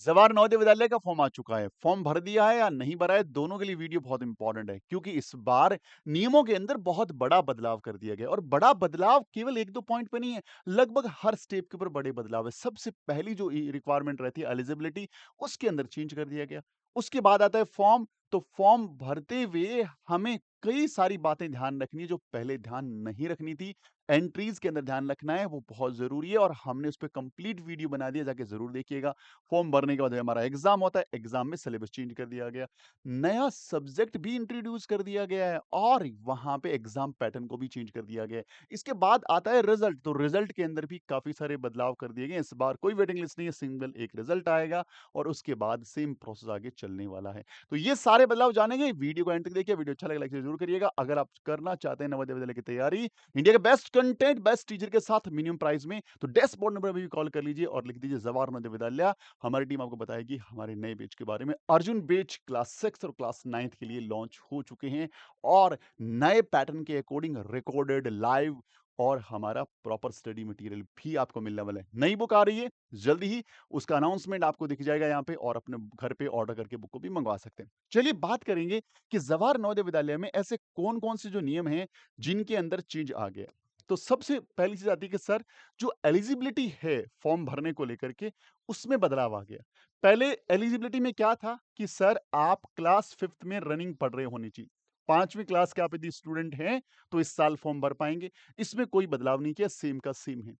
जवाहर नवोदय विद्यालय का फॉर्म आ चुका है। फॉर्म भर दिया है या नहीं भरा है, दोनों के लिए वीडियो बहुत इंपॉर्टेंट है क्योंकि इस बार नियमों के अंदर बहुत बड़ा बदलाव कर दिया गया और बड़ा बदलाव केवल 1-2 पॉइंट पे नहीं है, लगभग हर स्टेप के ऊपर बड़े बदलाव है। सबसे पहली जो रिक्वायरमेंट रहती है एलिजिबिलिटी, उसके अंदर चेंज कर दिया गया। उसके बाद आता है फॉर्म, तो फॉर्म भरते हुए हमें कई सारी बातें ध्यान रखनी है जो पहले ध्यान नहीं रखनी थी। एंट्रीज के अंदर ध्यान रखना है, वो बहुत ज़रूरी है और हमने उस पे कंप्लीट वीडियो बना दिया, जाके ज़रूर देखिएगा। फॉर्म भरने के बाद हमारा एग्जाम होता है, एग्जाम में सिलेबस चेंज कर दिया गया, नया सब्जेक्ट भी इंट्रोड्यूस कर दिया गया है और वहां पे एग्जाम पैटर्न को भी चेंज कर दिया गया है। इसके बाद आता है रिजल्ट, तो रिजल्ट के अंदर भी काफी सारे बदलाव कर दिए गए। इस बार कोई वेटिंग लिस्ट नहीं है, सिंगल एक रिजल्ट आएगा और उसके बाद सेम प्रोसेस आगे चलने वाला है। तो ये सारे बदलाव जानेंगे, वीडियो को एंड तक देखिए। वीडियो अच्छा लगे लाइक जरूर करिएगा। अगर आप करना चाहते हैं नवोदय विद्यालय की तैयारी इंडिया के बेस्ट कंटेंट बेस्ट टीचर के साथ मिनिमम प्राइस में, तो डैशबोर्ड नंबर पर भी कॉल कर लीजिए और लिख दीजिए जवाहर नवोदय विद्यालय। हमारी टीम आपको बताएगी हमारे नए बैच के बारे में। अर्जुन बैच क्लास 6 और क्लास 9 के लिए लॉन्च हो चुके हैं और नए पैटर्न के अकॉर्डिंग रिकॉर्डेड लाइव और हमारा प्रॉपर स्टडी मटेरियल भी आपको मिलने वाला है। नई बुक आ रही है जल्दी ही, उसका अनाउंसमेंट आपको दिख जाएगा यहाँ पे और अपने घर पे ऑर्डर करके बुक को भी मंगवा सकते हैं। चलिए बात करेंगे कि जवाहर नवोदय विद्यालय में ऐसे कौन कौन से जो नियम हैं जिनके अंदर चेंज आ गया। तो सबसे पहली चीज आती है कि सर, जो एलिजिबिलिटी है फॉर्म भरने को लेकर के, उसमें बदलाव आ गया। पहले एलिजिबिलिटी में क्या था कि सर आप क्लास 5th में रनिंग पढ़ रहे होनी चाहिए। 5वीं क्लास के आप यदि स्टूडेंट हैं तो इस साल फॉर्म भर पाएंगे। इसमें कोई बदलाव नहीं किया, सेम का सेम है।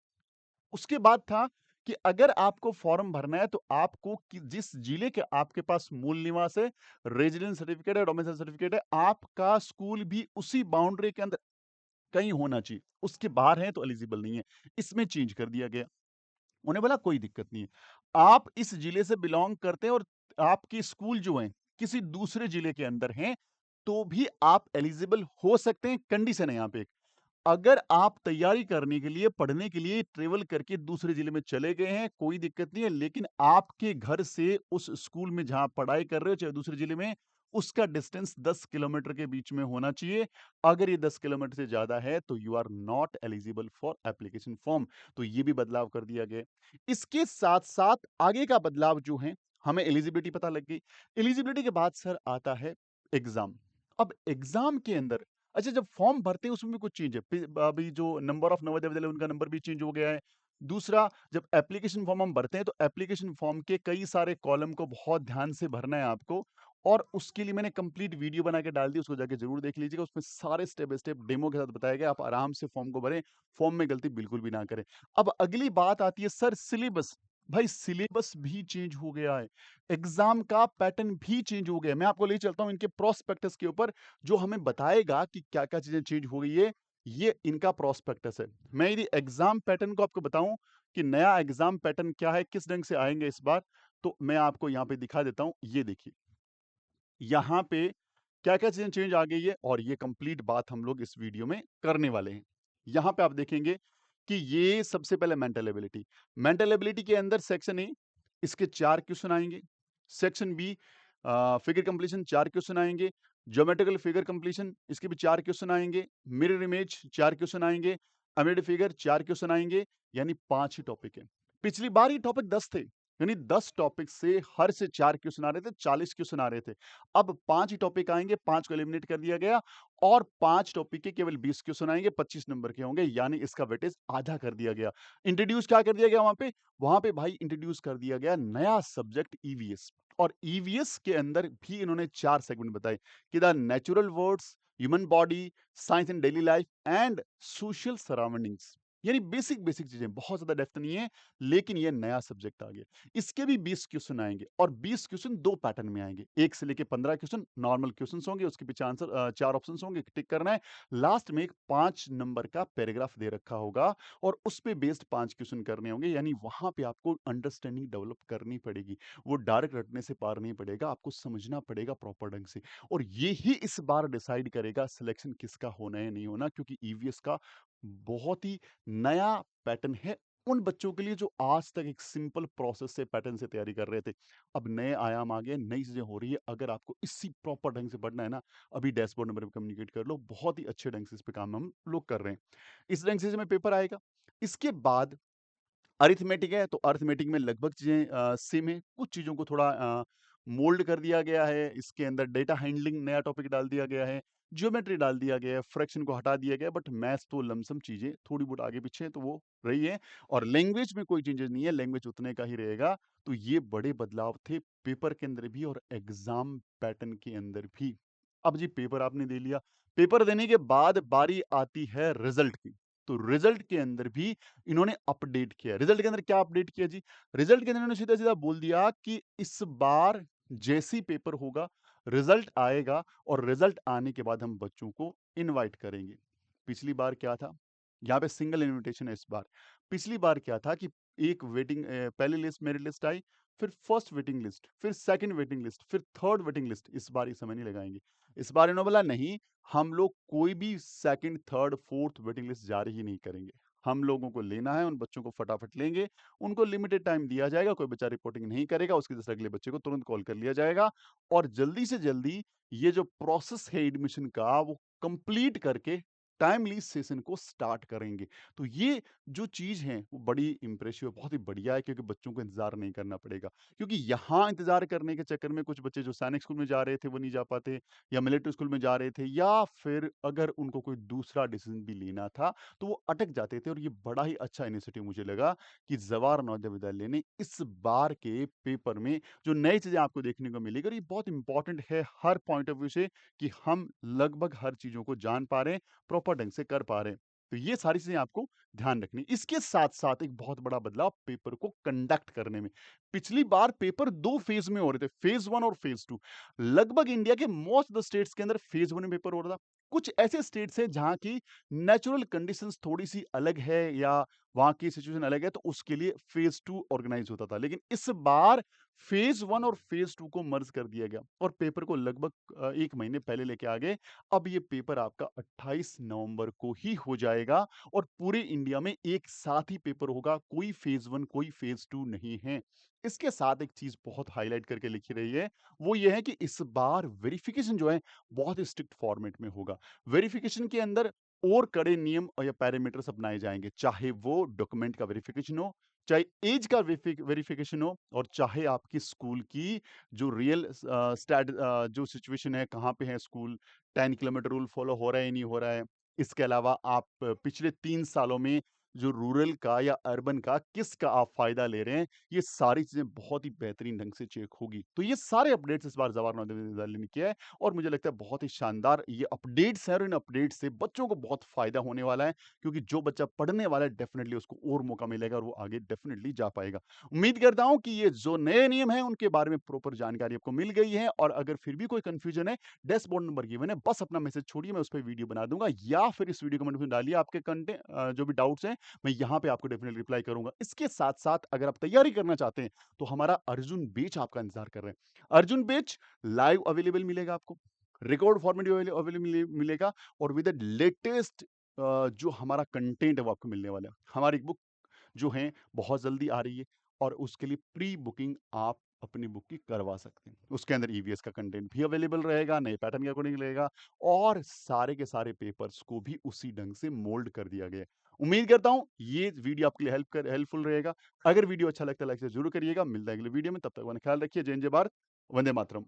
उसके बाद था कि अगर आपको फॉर्म भरना है तो आपको जिस जिले के आपके पास मूल निवास है, रेजिडेंस सर्टिफिकेट है, डोमिसाइल सर्टिफिकेट है, आपका स्कूल भी उसी बाउंड्री के अंदर कहीं होना चाहिए। उसके बाहर है तो एलिजिबल नहीं है। इसमें चेंज कर दिया गया। उन्हें बोला कोई दिक्कत नहीं है। आप इस जिले से बिलॉन्ग करते हैं और आपके स्कूल जो हैं किसी दूसरे जिले के अंदर हैं, तो भी आप एलिजिबल हो सकते हैं। कंडीशन है यहाँ पे एक, अगर आप तैयारी करने के लिए, पढ़ने के लिए ट्रेवल करके दूसरे जिले में चले गए हैं, कोई दिक्कत नहीं है, लेकिन आपके घर से उस स्कूल में जहाँ पढ़ाई कर रहे हो, चाहे दूसरे जिले में, उसका डिस्टेंस 10 किलोमीटर के बीच में होना चाहिए। अगर ये 10 किलोमीटर से ज़्यादा है, तो you are not eligible for application form. तो ये भी बदलाव कर दिया गया। इसके साथ-साथ आगे का बदलाव जो है, हमें एलिजिबिलिटी पता लग गई। एलिजिबिलिटी के बाद सर आता है एग्ज़ाम। अब एग्ज़ाम के अंदर अच्छा, जब फॉर्म भरते हैं उसमें भी कुछ चेंज है। अभी जो नंबर ऑफ नवोदय विद्यालय उनका नंबर भी चेंज हो गया है। दूसरा, जब एप्लीकेशन फॉर्म हम भरते हैं तो एप्लीकेशन फॉर्म के कई सारे कॉलम को बहुत ध्यान से भरना है आपको और उसके लिए मैंने कंप्लीट वीडियो बना के डाल दी, उसको जाके ज़रूर देख लीजिएगा। उसमें सारे स्टेप बाय स्टेप डेमो के साथ बताया गया, आप आराम से फॉर्म को भरें, फॉर्म में गलती बिल्कुल भी ना करें। अब अगली बात आती है सर सिलेबस। भाई सिलेबस भी चेंज हो गया है, एग्ज़ाम का पैटर्न भी चेंज हो गया है। मैं आपको ले चलता हूँ इनके प्रोस्पेक्टस के ऊपर, जो हमें बताएगा कि क्या-क्या चीज़ें चेंज हो गई है, ये इनका प्रोस्पेक्टस है। मैं यदि एग्ज़ाम पैटर्न को आपको बताऊँ कि नया एग्ज़ाम पैटर्न क्या है, किस ढंग से आएँगे इस बार, तो मैं आपको यहाँ पे दिखा देता हूँ। ये देखिए, यहाँ पे क्या-क्या चीज़ें चेंज आ गई है और ये कंप्लीट बात हम लोग इस वीडियो में करने वाले हैं। यहाँ पे आप देखेंगे कि ये सबसे पहले मेंटल एबिलिटी। मेंटल एबिलिटी के अंदर सेक्शन ए, इसके 4 क्वेश्चन आएँगे। Section B figure completion 4 question आएँगे। ज्योमेट्रिकल फिगर कंप्लीशन इसके भी 4 क्वेश्चन आएँगे। मिरर इमेज 4 क्वेश्चन आएँगे। अमिड फिगर 4 क्वेश्चन आएँगे, यानी 5 ही टॉपिक है। पिछली बार ये टॉपिक 10 थे, यानी 10 टॉपिक से हर से 4 क्वेश्चन आ रहे थे, 40 क्वेश्चन आ रहे थे। अब 5 ही टॉपिक आएँगे, 5 को एलिमिनेट कर दिया गया और 5 टॉपिक के केवल 20 क्वेश्चन आएँगे, 25 नंबर के होंगे, यानी इसका वेटेज आधा कर दिया गया। इंट्रोड्यूस क्या कर दिया गया वहाँ पे? वहाँ पे भाई इंट्रोड्यूस कर दिया गया नया सब्जेक्ट ईवीएस और ईवीएस के अंदर भी इन्होंने 4 सेगमेंट बताए कि the natural words, human body, science in daily life and social surroundings. यानी बेसिक चीज़ें, बहुत ज़्यादा डेप्थ नहीं है, लेकिन ये नया सब्जेक्ट आ गया। इसके भी 20 क्वेश्चन आएँगे और 20 क्वेश्चन 2 पैटर्न में आएँगे। 1 से लेके 15 क्वेश्चन नॉर्मल क्वेश्चन्स होंगे, उसके पीछे आंसर 4 ऑप्शंस होंगे, टिक करना है। लास्ट में एक 5 नंबर का पैराग्राफ दे रखा होगा और उस पे बेस्ड 5 क्वेश्चन करने होंगे, यानी वहाँ पे आपको अंडरस्टैंडिंग डेवलप करनी पड़ेगी। वो डायरेक्ट रटने से पार नहीं पड़ेगा, आपको समझना पड़ेगा प्रॉपर ढंग से और ये ही इस बार डिसाइड करेगा सिलेक्शन किसका होना है, नहीं होना, क्योंकि ईवीएस का बहुत ही नया पैटर्न है उन बच्चों के लिए जो आज तक एक सिंपल प्रोसेस से पैटर्न से तैयारी कर रहे थे। अब नए आयाम आ गए, नई चीज़ें हो रही है। अगर आपको इसी प्रॉपर ढंग से पढ़ना है ना, अभी डैशबोर्ड नंबर पे कम्युनिकेट कर लो। बहुत ही अच्छे ढंग से इस पे काम हम लोग कर रहे हैं। इस ढंग से इसमें पेपर आएगा। इसके बाद अरिथमेटिक है, तो अरिथमेटिक में लगभग चीज़ें सेम है। कुछ चीज़ों को थोड़ा मोल्ड कर दिया गया है, इसके अंदर डेटा हैंडलिंग नया टॉपिक डाल दिया गया है, ज्योमेट्री डाल दिया गया है, फ्रैक्शन को हटा दिया गया है, बट मैथ्स तो लमसम चीज़ें थोड़ी बहुत आगे-पीछे हैं, तो वो रही है और लैंग्वेज में कोई चेंजेज़ नहीं है, लैंग्वेज उतने का ही रहेगा। तो ये बड़े बदलाव थे पेपर के अंदर भी और एग्ज़ाम पैटर्न के अंदर भी। अब जी पेपर आपने दे लिया, पेपर देने के बाद बारी आती है रिज़ल्ट की। तो रिज़ल्ट के अंदर भी इन्होंने अपडेट किया है। रिज़ल्ट के अंदर क्या अपडेट किया जी? रिज़ल्ट के अंदर इन्होंने सीधा-सीधा बोल दिया कि इस बार जैसे ही पेपर होगा, रिज़ल्ट आएगा और रिज़ल्ट आने के बाद हम बच्चों को इनवाइट करेंगे। पिछली बार क्या था? यहाँ पे सिंगल इन्विटेशन है इस बार। पिछली बार क्या था कि एक पहली लिस्ट मेरिट लिस्ट आई, फिर फर्स्ट वेटिंग लिस्ट, फिर सेकंड वेटिंग लिस्ट, फिर थर्ड वेटिंग लिस्ट। इस बार ये समय नहीं लगाएँगे। इस बार इन्होंने बोला नहीं, हम लोग कोई भी second, third, fourth waiting list जारी ही नहीं करेंगे। हम लोगों को लेना है, उन बच्चों को फटाफट लेंगे, उनको लिमिटेड टाइम दिया जाएगा, कोई बच्चा रिपोर्टिंग नहीं करेगा, उसकी जगह अगले बच्चे को तुरंत कॉल कर लिया जाएगा और जल्दी से जल्दी ये जो प्रोसेस है एडमिशन का, वो कंप्लीट करके टाइमली सेशन को स्टार्ट करेंगे। तो ये जो चीज़ है, वो बड़ी इम्प्रेसिव बहुत ही बढ़िया है क्योंकि बच्चों को इंतज़ार नहीं करना पड़ेगा। क्योंकि यहाँ इंतज़ार करने के चक्कर में कुछ बच्चे जो सैनिक स्कूल में जा रहे थे, वो नहीं जा पाते या मिलिट्री स्कूल में जा रहे थे या फिर अगर उनको कोई दूसरा डिसीज़न भी लेना था, तो वो अटक जाते थे और ये बड़ा ही अच्छा इनिशिएटिव मुझे लगा कि जवाहर नवोदय विद्यालय ने इस बार के पेपर में जो नई चीज़ें आपको देखने को मिलेगी और ये बहुत इम्पोर्टेंट है हर पॉइंट ऑफ व्यू से कि हम लगभग हर चीज़ों को जान पा रहे हैं, प्रॉपर ढंग से कर पा रहे हैं। तो ये सारी चीज़ें आपको ध्यान रखनी है। इसके साथ-साथ एक बहुत बड़ा बदलाव पेपर को कंडक्ट करने में। पिछली बार पेपर 2 फेज़ में हो रहे थे, फेज़ 1 और फेज़ 2। लगभग इंडिया के मोस्ट ऑफ द स्टेट्स के अंदर फेज़ 1 में पेपर हो रहा था। कुछ ऐसे स्टेट्स हैं जहाँ की नेचुरल कंडीशंस थोड़ी-सी अलग है या वहाँ की सिचुएशन अलग है, तो उसके लिए फेज़ 2 ऑर्गेनाइज़ होता था। लेकिन इस बार फेज़ 1 और फेज़ 2 को मर्ज कर दिया गया और पेपर को लगभग 1 महीने पहले लेके आ गए। अब ये पेपर आपका 28 नवंबर को ही हो जाएगा और पूरे इंडिया में एक साथ ही पेपर होगा, कोई फेज़ 1 कोई फेज़ 2 नहीं है। इसके साथ एक चीज़ बहुत हाइलाइट करके लिखी रही है, वो ये है कि इस बार वेरिफिकेशन जो है, बहुत ही स्ट्रिक्ट फॉर्मेट में होगा। वेरिफिकेशन के अंदर और कड़े नियम और या पैरामीटर्स अपनाए जाएँगे, चाहे वो डॉक्यूमेंट का वेरिफिकेशन हो, चाहे ऐज का वेरिफिकेशन हो और चाहे आपकी स्कूल की जो जो सिचुएशन है, कहाँ पे है स्कूल, 10 किलोमीटर रूल फॉलो हो रहा है या नहीं हो रहा है। इसके अलावा आप पिछले 3 सालों में जो रूरल का या अर्बन का किसका आप फ़ायदा ले रहे हैं, ये सारी चीज़ें बहुत ही बेहतरीन ढंग से चेक होगी। तो ये सारे अपडेट्स इस बार जवाहर नवोदय विद्यालय ने किया है और मुझे लगता है बहुत ही शानदार ये अपडेट्स हैं और इन अपडेट्स से बच्चों को बहुत फ़ायदा होने वाला है क्योंकि जो बच्चा पढ़ने वाला है डेफ़िनिटली उसको और मौका मिलेगा और वो आगे डेफ़िनिटली जा पाएगा। उम्मीद करता हूँ कि ये जो नए नियम हैं उनके बारे में प्रॉपर जानकारी आपको मिल गई है और अगर फिर भी कोई कन्फ्यूज़न है, डैशबोर्ड नंबर गिवन है, बस अपना मैसेज छोड़िए मैं उस पे वीडियो बना दूँगा या फिर इस वीडियो कमेंट में डालिए आपके जो भी डाउट्स हैं, मैं यहाँ पे आपको डेफ़िनिटली रिप्लाई करूँगा। इसके साथ-साथ अगर आप तैयारी करना चाहते हैं, तो हमारा अर्जुन बैच आपका इंतज़ार कर रहे हैं। अर्जुन बैच लाइव अवेलेबल मिलेगा आपको, रिकॉर्ड फॉर्मेट अवेलेबल मिलेगा और विद द लेटेस्ट जो हमारा कंटेंट है वो आपको मिलने वाला है। हमारी बुक जो हैं बहुत जल्दी आ रही है और उसके लिए प्री बुकिंग आप अपनी बुक की करवा सकते हैं। उसके अंदर ईवीएस का कंटेंट भी अवेलेबल रहेगा, नए पैटर्न के अकॉर्डिंग रहेगा और सारे के सारे पेपर्स को भी उसी ढंग से मोल्ड कर दिया गया है। उम्मीद करता हूँ ये वीडियो आपके लिए हेल्पफुल रहेगा। अगर वीडियो अच्छा लगता है लाइक ज़रूर करिएगा। मिलते हैं अगले वीडियो में, तब तक अपना ख्याल रखिए। जय हिंद, जय भारत, वंदे मातरम।